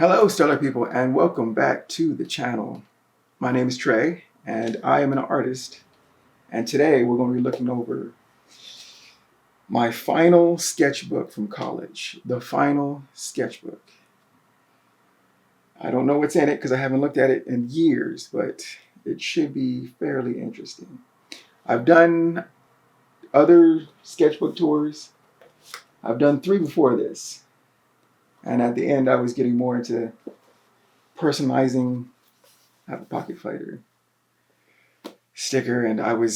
Hello, stellar people, and welcome back to the channel. My name is Trey, and I am an artist. And today we're going to be looking over my final sketchbook from college, the final sketchbook. I don't know what's in it because I haven't looked at it in years, but it should be fairly interesting. I've done other sketchbook tours. I've done 3 before this. And at the end, I was getting more into personalizing. I have a pocket fighter sticker, and we're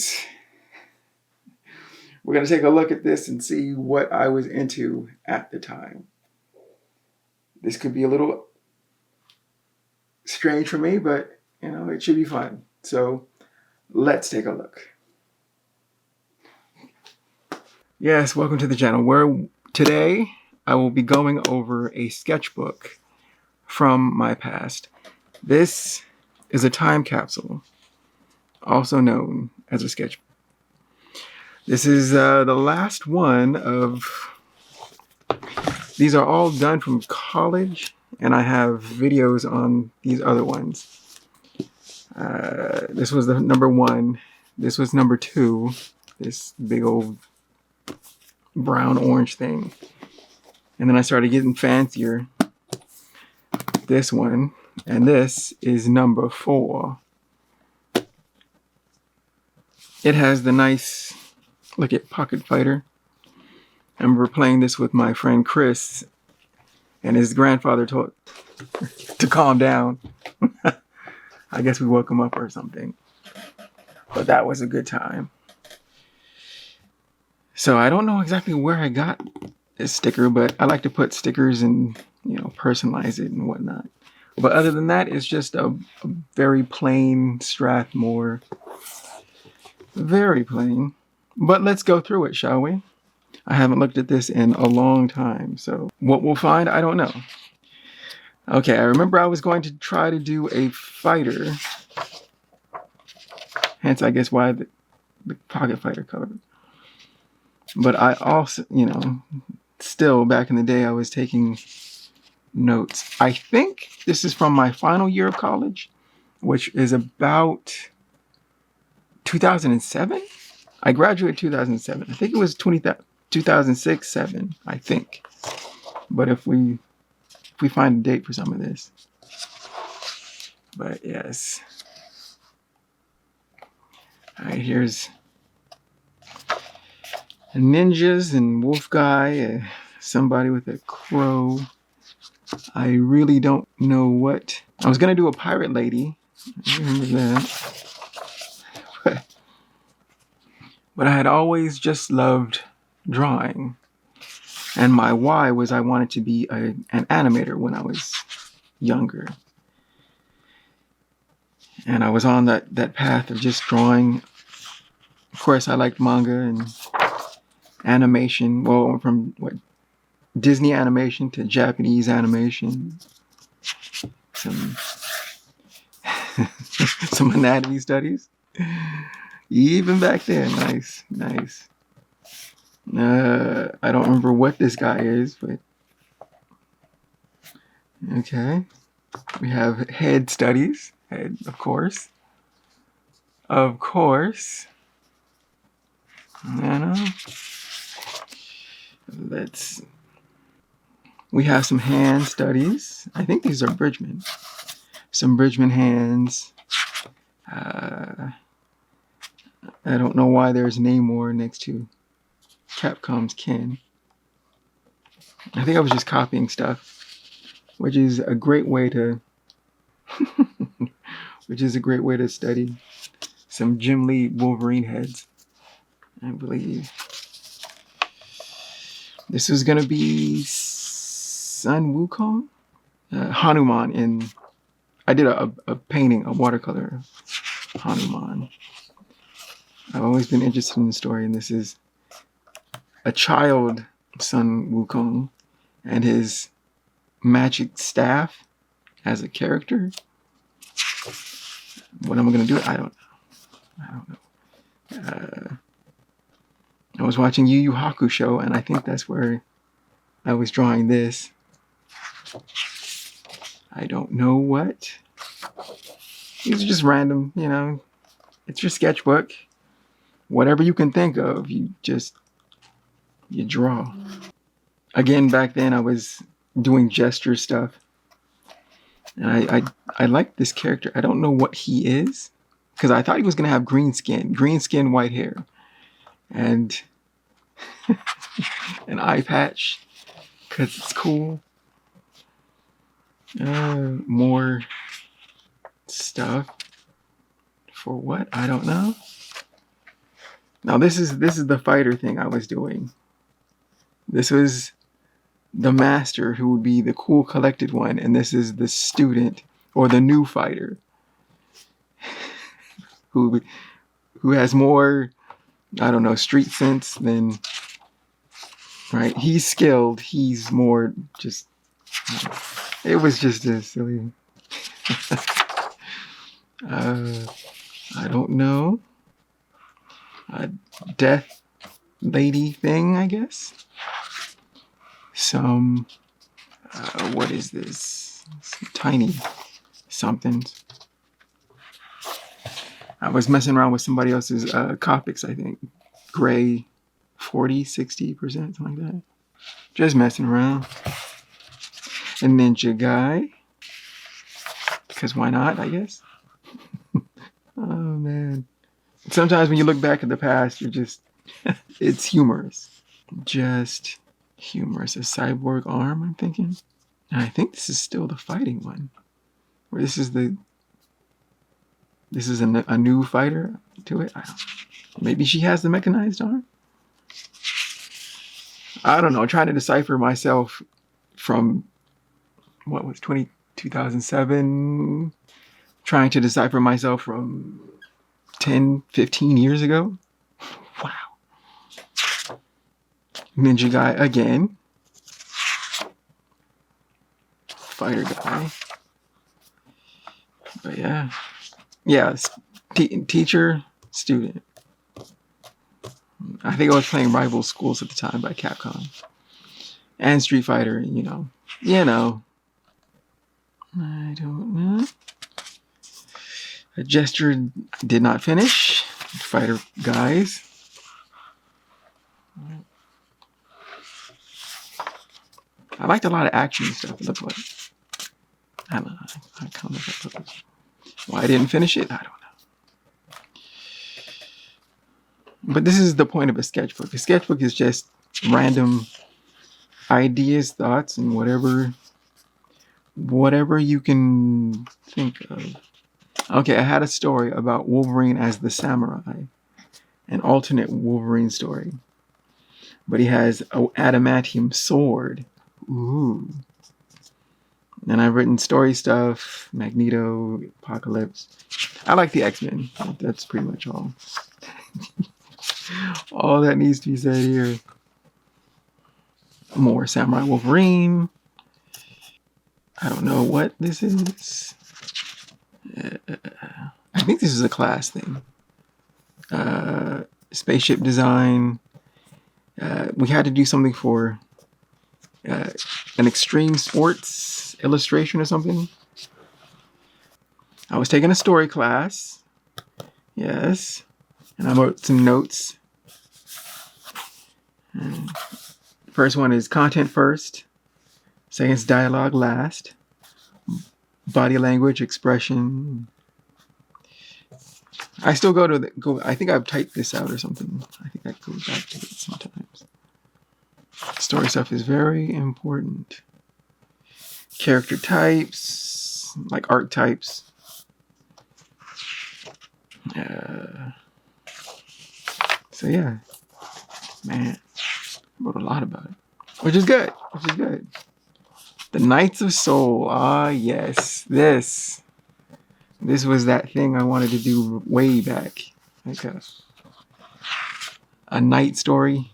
going to take a look at this and see what I was into at the time. This could be a little strange for me, but it should be fun. So let's take a look. Yes, welcome to the channel, where today I will be going over a sketchbook from my past. This is a time capsule, also known as a sketchbook. This is the last one of, these are all done from college, and I have videos on these other ones. This was the number 1. This was number 2, this big old brown orange thing. And then I started getting fancier. This one, and this is number 4. It has the nice, look at pocket fighter. I remember playing this with my friend Chris, and his grandfather told to calm down. I guess we woke him up or something. But that was a good time. So I don't know exactly where I got this sticker, but I like to put stickers and, personalize it and whatnot. But other than that, it's just a very plain Strathmore. Very plain. But let's go through it, shall we? I haven't looked at this in a long time, so what we'll find, I don't know. Okay, I remember I was going to try to do a fighter. Hence, I guess why the pocket fighter cover. But I also, still back in the day, I was taking notes. I think this is from my final year of college, which is about 2007. I graduated 2007. I think it was 2006, 7, I think. But if we find a date for some of this. But yes. All right, here's ninjas and wolf guy, somebody with a crow. I really don't know what. I was gonna do a pirate lady. I remember that. But I had always just loved drawing. And my why was I wanted to be an animator when I was younger. And I was on that path of just drawing. Of course, I liked manga and animation. Well, from Disney animation to Japanese animation. Some anatomy studies. Even back then, nice. I don't remember what this guy is, but okay. We have head studies. Head, of course. We have some hand studies. I think these are Bridgman. Some Bridgman hands. I don't know why there's Namor next to Capcom's Ken. I think I was just copying stuff, which is a great way to study some Jim Lee Wolverine heads, I believe. This is going to be Sun Wukong? Hanuman I did a painting, a watercolor of Hanuman. I've always been interested in the story, and this is a child, Sun Wukong, and his magic staff as a character. What am I going to do? I don't know. I was watching Yu Yu Hakusho, and I think that's where I was drawing this. I don't know what. These are just random, you know. It's your sketchbook. Whatever you can think of, you draw. Again, back then I was doing gesture stuff. And I like this character. I don't know what he is. Because I thought he was going to have green skin, white hair. And an eye patch. Because it's cool. More stuff. For what? I don't know. Now this is the fighter thing I was doing. This was the master, who would be the cool collected one, and this is the student or the new fighter who has more, I don't know, street sense than, right? He's skilled. He's more just. It was just a silly. I don't know. A death lady thing, I guess. Some, what is this? Some tiny somethings. I was messing around with somebody else's Copics, I think. Gray, 40, 60%, something like that. Just messing around. A ninja guy. Because why not, I guess? Oh, man. Sometimes when you look back at the past, you're just, it's humorous. Just humorous. A cyborg arm, I'm thinking. And I think this is still the fighting one. Or this is a new fighter to it. I don't know. Maybe she has the mechanized arm? I don't know. Trying to decipher myself from, what was 2007? Trying to decipher myself from 10, 15 years ago. Wow. Ninja guy again. Fighter guy. But yeah. Yeah, teacher, student. I think I was playing Rival Schools at the time by Capcom. And Street Fighter, you know. I don't know. A gesture did not finish. Fighter guys. I liked a lot of action stuff, it looked like. I don't know. I kind of why I didn't finish it, I don't know. But this is the point of a sketchbook. A sketchbook is just random ideas, thoughts, and whatever you can think of. Okay, I had a story about Wolverine as the samurai. An alternate Wolverine story. But he has an adamantium sword. Ooh. And I've written story stuff, Magneto, Apocalypse. I like the X-Men. That's pretty much all. All that needs to be said here. More Samurai Wolverine. I don't know what this is. I think this is a class thing. Spaceship design. We had to do something for an extreme sports illustration or something. I was taking a story class. Yes. And I wrote some notes. The first one is content first. Second is dialogue last. Body language, expression. I still go. I think I've typed this out or something. I think I go back to it sometimes. Story stuff is very important. Character types, like archetypes. So yeah, man, I wrote a lot about it, which is good. The Knights of Soul. Ah, yes, this was that thing I wanted to do way back, like a knight story.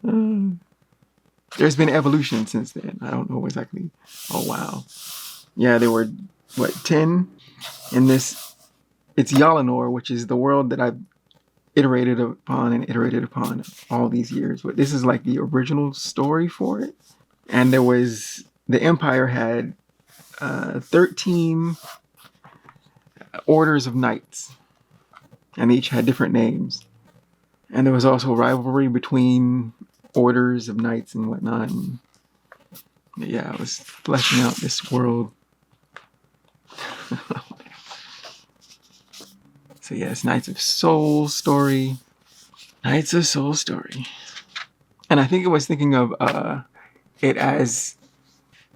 There's been evolution since then. I don't know exactly. Oh wow, yeah, there were 10 in this. It's Yalanor, which is the world that I've iterated upon all these years. But this is like the original story for it. And there was the Empire had 13 orders of knights, and each had different names. And there was also rivalry between orders of knights and whatnot. And yeah, I was fleshing out this world. So yes, Knights of Soul story. Knights of Soul story. And I think I was thinking of it as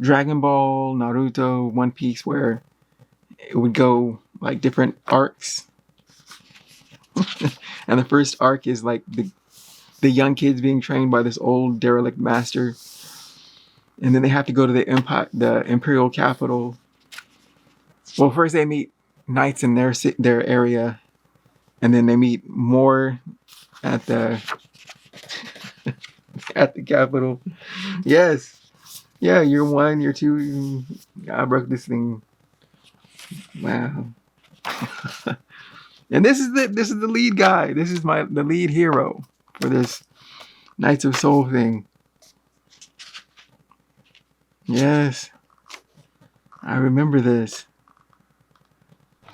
Dragon Ball, Naruto, One Piece, where it would go like different arcs. And the first arc is like the young kids being trained by this old derelict master. And then they have to go to the imperial capital. Well, first they meet knights in their area, and then they meet more at the at the capital. Yes, yeah, year one, year two. I broke this thing. Wow. And this is the lead guy. This is the lead hero for this Knights of Soul thing. Yes, I remember this.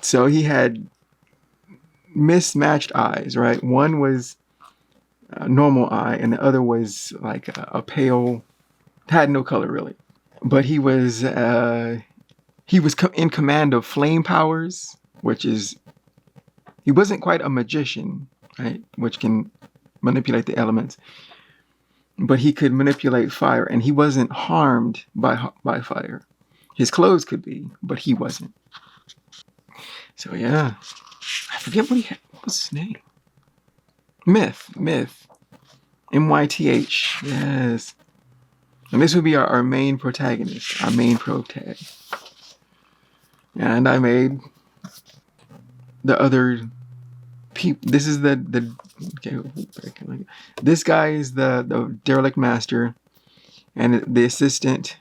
So he had mismatched eyes, right? One was a normal eye, and the other was like a pale, had no color really. But he was in command of flame powers, which is he wasn't quite a magician, right? Which can manipulate the elements, but he could manipulate fire, and he wasn't harmed by fire. His clothes could be, but he wasn't. So yeah, I forget what he had. What was his name? Myth. MYTH. Yes. And this would be our main protagonist, our main protag. And I made the other people. This is the okay. This guy is the derelict master, and the assistant.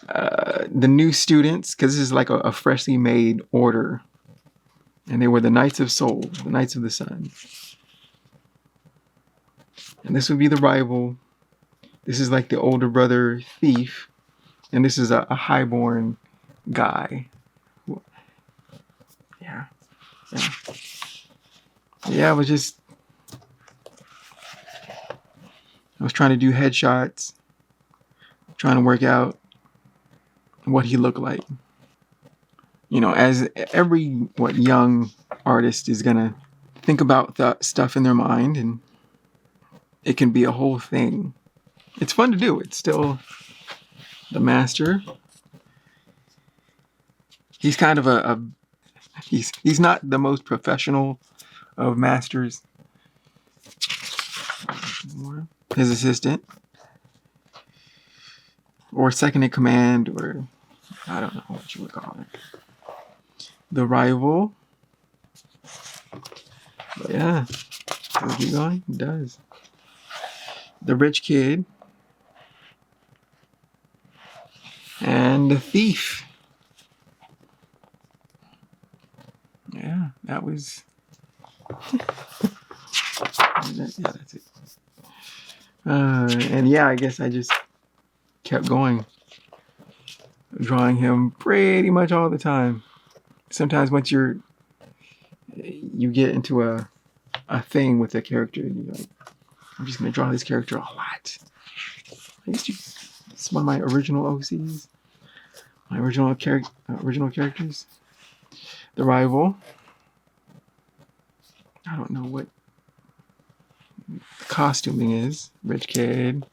The new students, because this is like a freshly made order, and they were the Knights of Soul, the Knights of the Sun. And this would be the rival. This is like the older brother thief, and this is a highborn guy. Yeah. I was trying to do headshots, trying to work out what he looked like. You know, as every young artist is gonna think about the stuff in their mind, and it can be a whole thing. It's fun to do. It's still the master. He's kind of he's not the most professional of masters. His assistant, or second in command, or I don't know what you would call it. The rival. But yeah, does it keep going? It does. The rich kid. And the thief. Yeah, that was. Yeah, that's it. And yeah, I guess I just kept going, drawing him pretty much all the time. Sometimes once you get into a thing with a character, you're like, I'm just gonna draw this character a lot. It's one of my original OCs, my original characters. The rival. I don't know what the costuming is. Rich kid.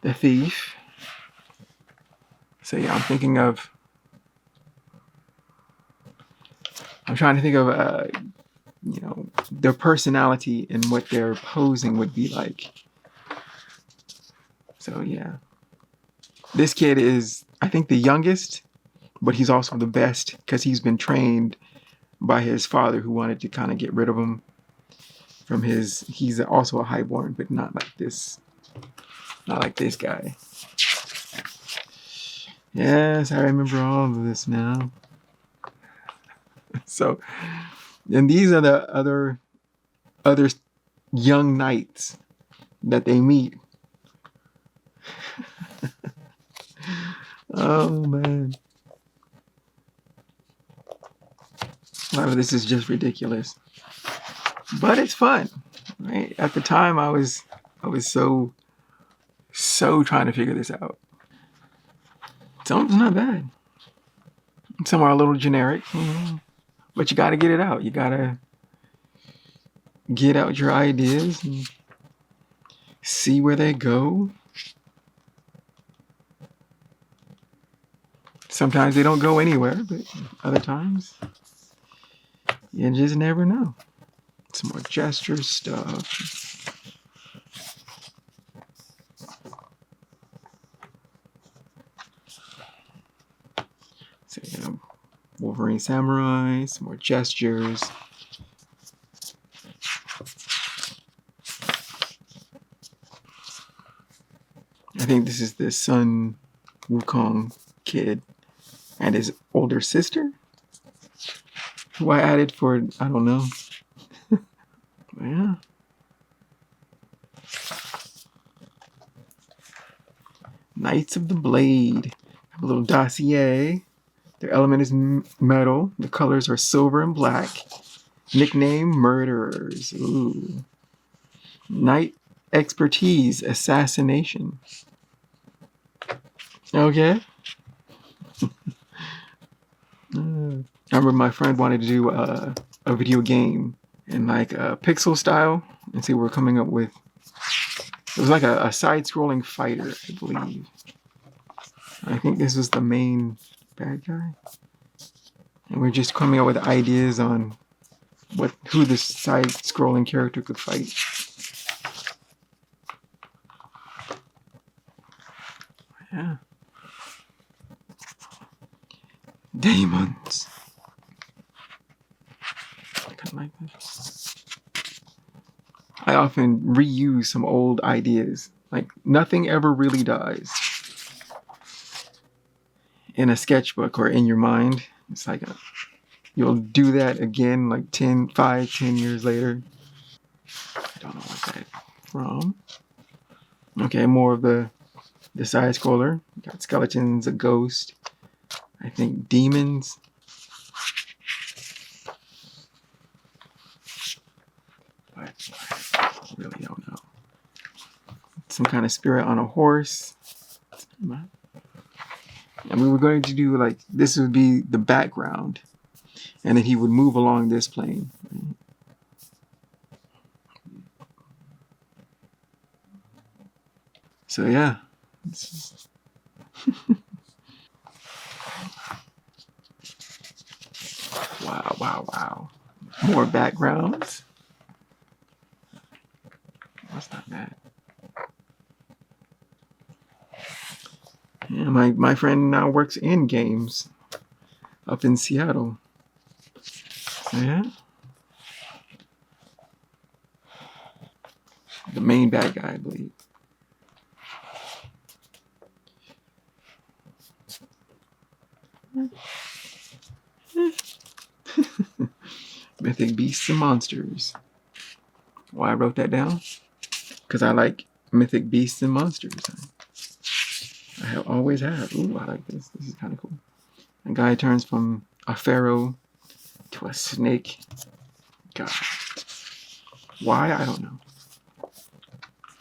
The thief. So yeah, I'm trying to think of their personality and what their posing would be like. So yeah, this kid is, I think, the youngest, but he's also the best because he's been trained by his father, who wanted to kind of get rid of him from his. He's also a highborn, but not like this guy. Yes, I remember all of this now. So, and these are the other young knights. that they meet. Oh man. A lot of this is just ridiculous. But it's fun. Right? At the time I was so trying to figure this out. Some of it's not bad. Some are a little generic, but you got to get it out. You got to get out your ideas and see where they go. Sometimes they don't go anywhere, but other times you just never know. Some more gesture stuff. So, Wolverine Samurai, some more gestures. I think this is the Sun Wukong kid and his older sister, who I added for, I don't know. Yeah. Knights of the Blade. Have a little dossier. Their element is metal. The colors are silver and black. Nickname, Murderers. Ooh. Knight expertise, assassination. Okay. I remember my friend wanted to do a video game in like a pixel style, and see, we're coming up with. It was like a side-scrolling fighter, I believe. I think this was the main bad guy, and we're just coming up with ideas on who this side-scrolling character could fight. Yeah. Demons. I kind of like this. I often reuse some old ideas. Like, nothing ever really dies in a sketchbook or in your mind. It's like you'll do that again like 5, 10 years later. I don't know what that's from. Okay, more of the side scroller. Got skeletons, a ghost. I think demons. But I really don't know. Some kind of spirit on a horse. And we were going to do like, this would be the background, and then he would move along this plane. So yeah. Wow. More backgrounds. That's not bad. Yeah, my friend now works in games up in Seattle. So yeah. The main bad guy, I believe. Mythic beasts and monsters. Why I wrote that down? Because I like mythic beasts and monsters. I always have. Ooh, I like this. This is kind of cool. A guy turns from a pharaoh to a snake. God. Why? I don't know.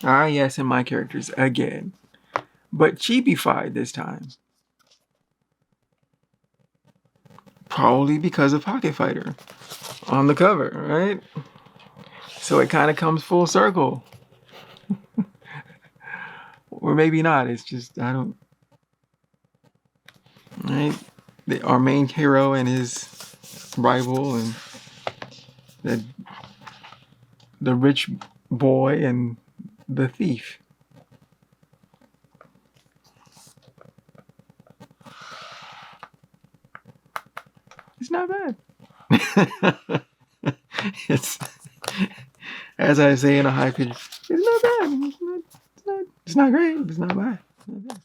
Ah, yes, and my characters again. But cheapified this time. Probably because of Pocket Fighter on the cover, right? So it kind of comes full circle. Or maybe not. It's just, I don't. Right? Our main hero and his rival, and the rich boy and the thief. It's not bad. It's, as I say in a high pitch, it's not bad. It's not great. It's not bad. It's not bad.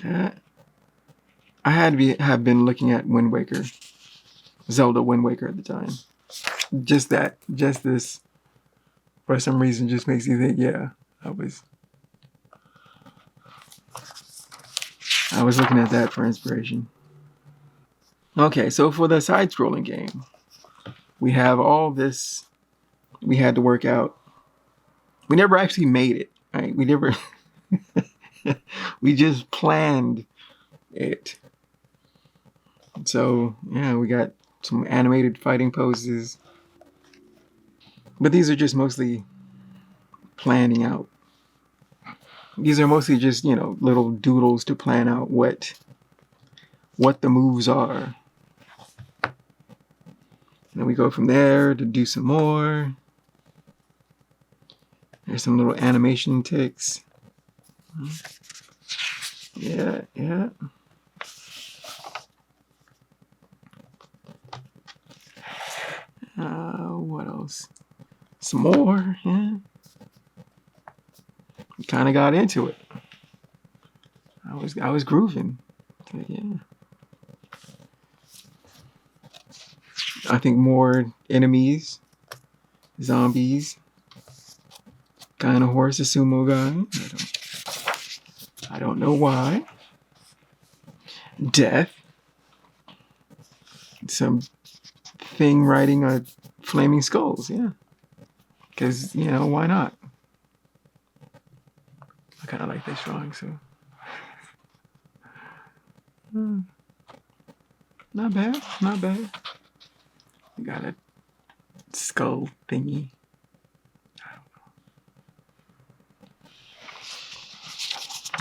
Yeah. I have been looking at Wind Waker, Zelda Wind Waker at the time. Just this for some reason just makes you think, yeah, I was looking at that for inspiration. Okay, so for the side-scrolling game, we have all this we had to work out. We never actually made it, right? We never, we just planned it. So, yeah, we got some animated fighting poses. But these are just mostly planning out. These are mostly just, little doodles to plan out what the moves are. And then we go from there to do some more. There's some little animation ticks. Yeah. What else? Some more, yeah. Kind of got into it. I was grooving. Yeah. I think more enemies, zombies, kind of horse, a sumo guy. I don't know why. Death. Some thing riding a flaming skulls, yeah. Because, why not? I kind of like this drawing, so. Not bad. We got a skull thingy. I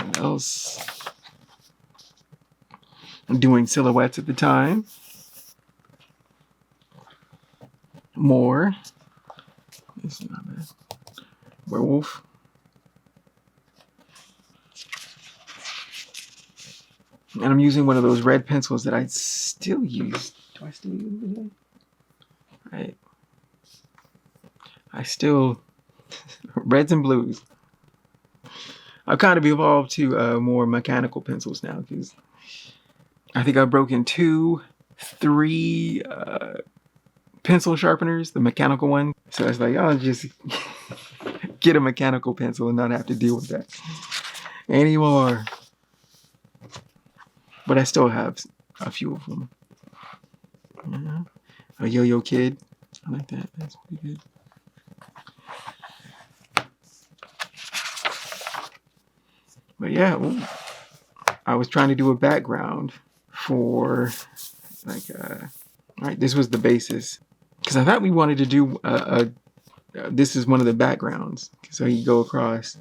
don't know. What else? I'm doing silhouettes at the time. More. This is not bad. Werewolf. And I'm using one of those red pencils that I still use. Do I still use them? Right. I still... Reds and blues. I've kind of evolved to more mechanical pencils now, because I think I've broken 2, 3 pencil sharpeners, the mechanical one. So it's like, I'll just get a mechanical pencil and not have to deal with that anymore. But I still have a few of them. Yeah. A Yo-Yo Kid. I like that. That's pretty good. But yeah, I was trying to do a background for right, this was the basis. Because I thought we wanted to do this is one of the backgrounds. So you go across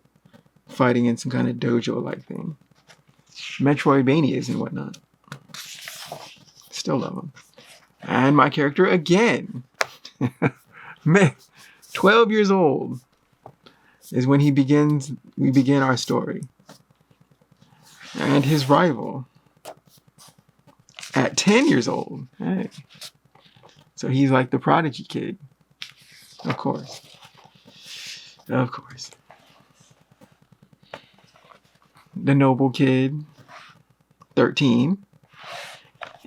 fighting in some kind of dojo-like thing. Metroidvanias and whatnot. Still love them. And my character again. 12 years old is when we begin our story. And his rival at 10 years old. Hey. So he's like the prodigy kid. Of course. The noble kid, 13.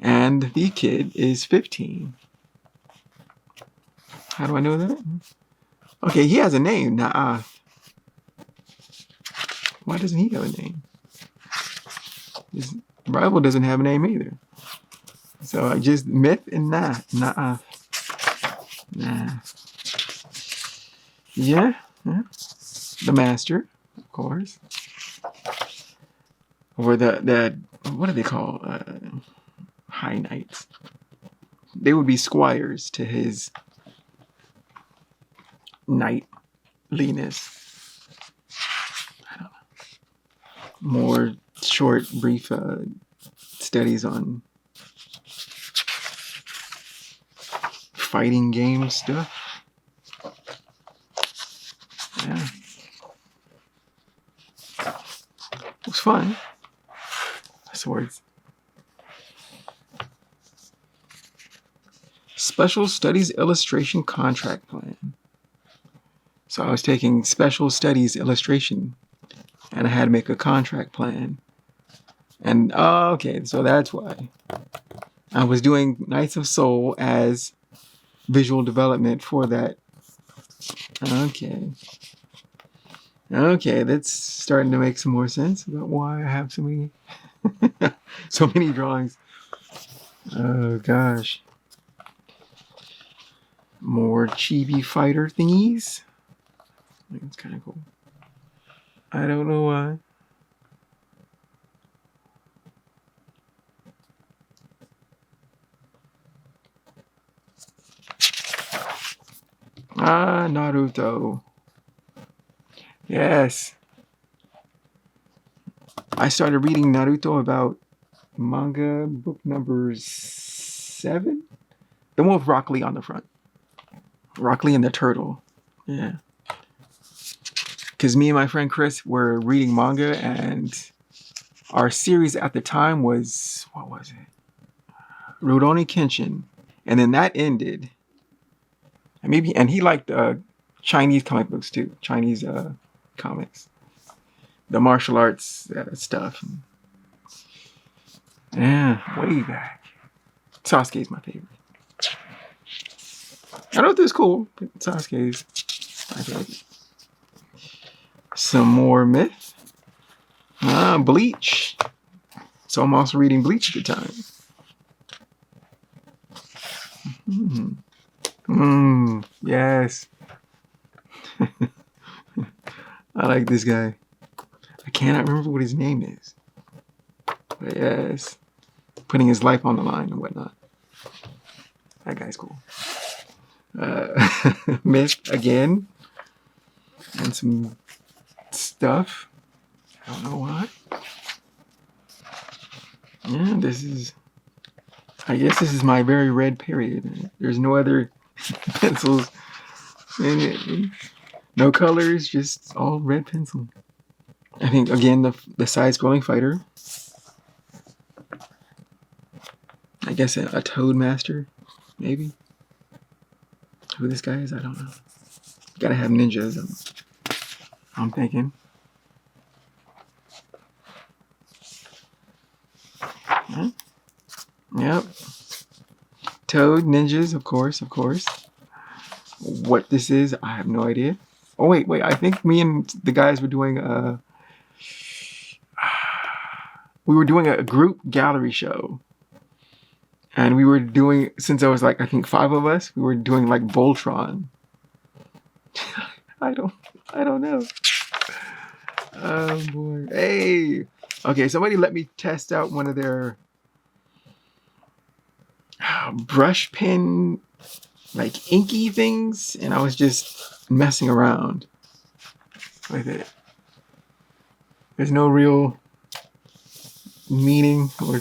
And the kid is 15. How do I know that? Okay, he has a name, Naaf. Why doesn't he have a name? His rival doesn't have a name either. So I just Myth and Naaf. Nah. Yeah. The master, of course. Or the what do they call high knights? They would be squires to his knightliness. I don't know. More short, brief studies on fighting game stuff. Yeah. It was fun. Swords. Special Studies Illustration Contract Plan. So I was taking Special Studies Illustration and I had to make a contract plan. And okay, so that's why. I was doing Knights of Soul as visual development for that Okay. Okay, that's starting to make some more sense about why I have so many so many drawings. Oh gosh. More chibi fighter thingies. I think it's kind of cool. I don't know why. Ah, Naruto. Yes. I started reading Naruto about manga book number 7. The one with Rock Lee on the front. Rock Lee and the turtle. Yeah. Because me and my friend Chris were reading manga, and our series at the time was, what was it? Rurouni Kenshin. And then that ended. And he liked Chinese comic books too. Chinese comics. The martial arts stuff. Yeah, way back. Sasuke's my favorite. Naruto's cool, but Sasuke's my favorite. Some more myth. Bleach. So I'm also reading Bleach at the time. Yes. I like this guy. I cannot remember what his name is. But yes. Putting his life on the line and whatnot. That guy's cool. Myth again. And some stuff. I don't know why. Yeah, I guess this is my very red period. There's no other pencils in it. No colors, just all red pencil. I think, again, the side-scrolling fighter. I guess a Toad Master, maybe. Who this guy is, I don't know. Gotta have ninjas, I'm thinking. Huh? Yep. Toad, ninjas, of course. What this is, I have no idea. Oh, wait. I think me and the guys were doing a group gallery show. And we were doing, since I was like, I think 5 of us, we were doing like Voltron. I don't know. Oh boy. Hey. Okay, somebody let me test out one of their brush pen, like inky things, and I was just messing around with it. There's no real meaning or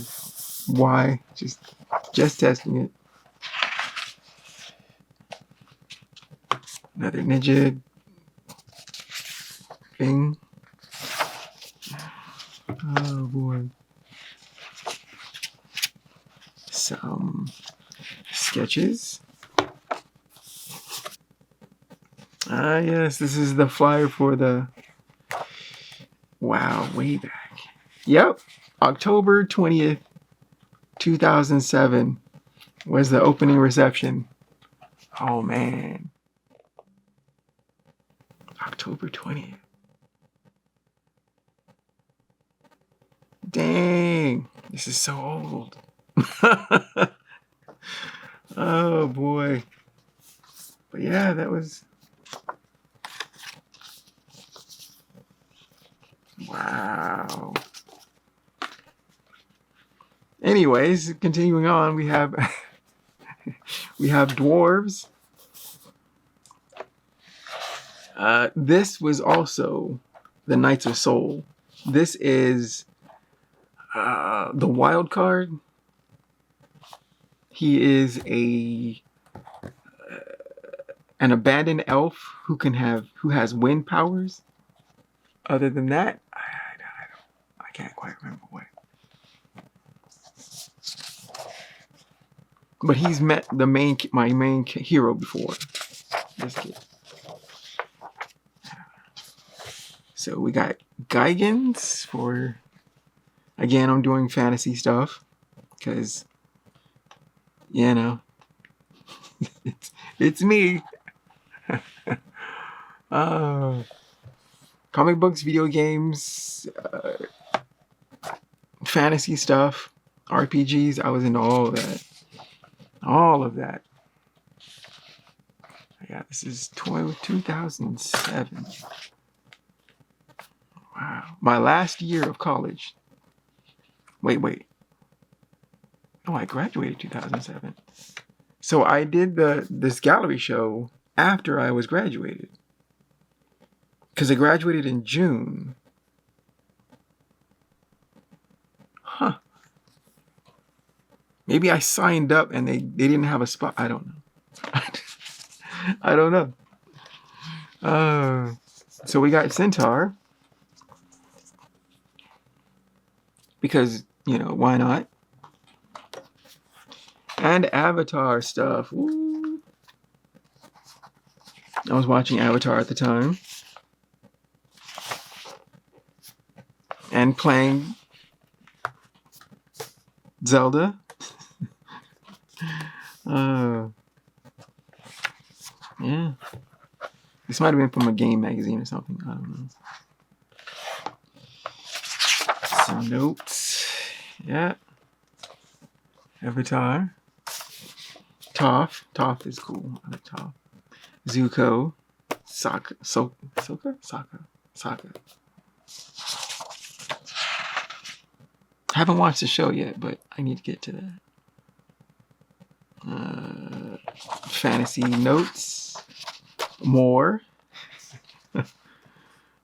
why, just testing it. Another ninja thing. Oh boy. Some sketches. Yes, this is the flyer for the, wow, way back. Yep, October 20th, 2007 was the opening reception. Oh man. October 20th. Dang, this is so old. Oh boy. But yeah, that was, wow. Anyways, continuing on, we have dwarves. This was also the Knights of Soul. This is the wild card. He is an abandoned elf who has wind powers. Other than that, I can't quite remember what. But he's met my main hero before. This kid. So we got Geigens for, again, I'm doing fantasy stuff because, you know, it's me. Uh, Comic books, video games, fantasy stuff, RPGs. I was into all of that. All of that. Yeah, this is 2007. Wow. My last year of college. Wait. Oh, I graduated 2007. So I did this gallery show after I was graduated. Because I graduated in June. Huh. Maybe I signed up and they didn't have a spot. I don't know. I don't know. So we got Centaur. Because, why not? And Avatar stuff. Ooh. I was watching Avatar at the time. And playing Zelda. Yeah. This might have been from a game magazine or something. I don't know. Some notes. Yeah. Avatar. Toph. Toph is cool. I like Toph. Zuko. Sokka. Sokka. Haven't watched the show yet, but I need to get to that. Fantasy notes. More. This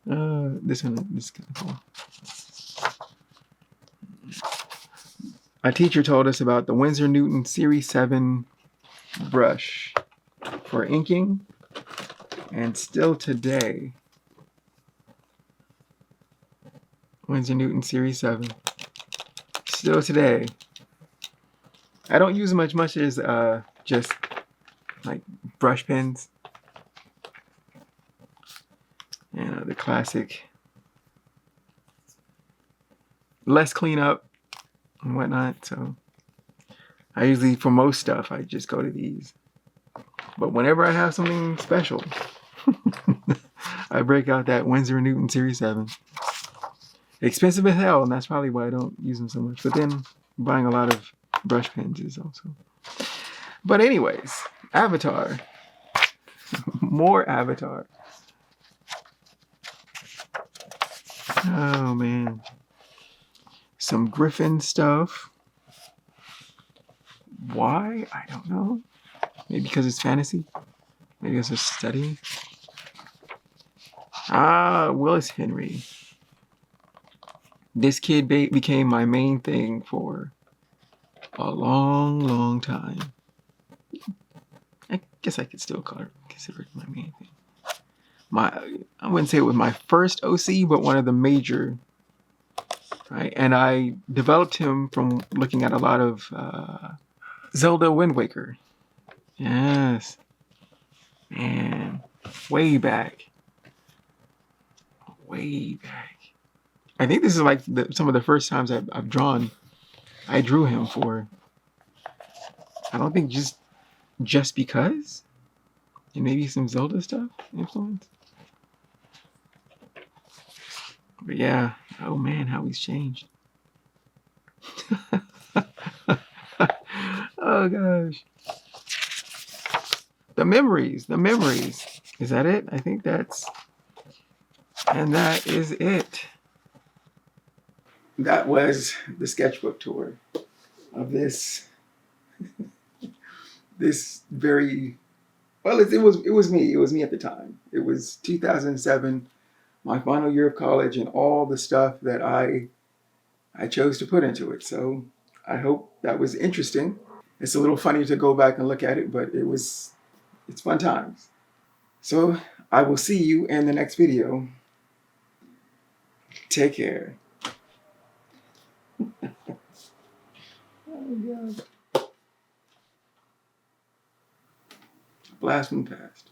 is kind of cool. A teacher told us about the Winsor Newton Series 7 brush for inking, and still today, Winsor Newton Series 7, still today. I don't use them as much as just like brush pens. And the classic, less cleanup and whatnot. So I usually, for most stuff, I just go to these. But whenever I have something special, I break out that Winsor Newton Series 7. Expensive as hell, and that's probably why I don't use them so much. But then buying a lot of brush pens is also. But anyways, Avatar. More Avatar. Oh man. Some Griffin stuff. Why? I don't know. Maybe because it's fantasy. Maybe because it's studying. Willis Henry. This kid became my main thing for a long, long time. I guess I could still consider it my main thing. I wouldn't say it was my first OC, but one of the major. Right, and I developed him from looking at a lot of Zelda Wind Waker. Yes, man, way back. I think this is like some of the first times I've drawn. I drew him for. I don't think just because, and maybe some Zelda stuff influence. But yeah, oh man, how he's changed. Oh gosh. The memories. Is that it? I think and that is it. That was the sketchbook tour of this very, well, it was me. It was me at the time. It was 2007, my final year of college, and all the stuff that I chose to put into it. So I hope that was interesting. It's a little funny to go back and look at it, but it's fun times. So I will see you in the next video. Take care. Oh God. Blast from the past.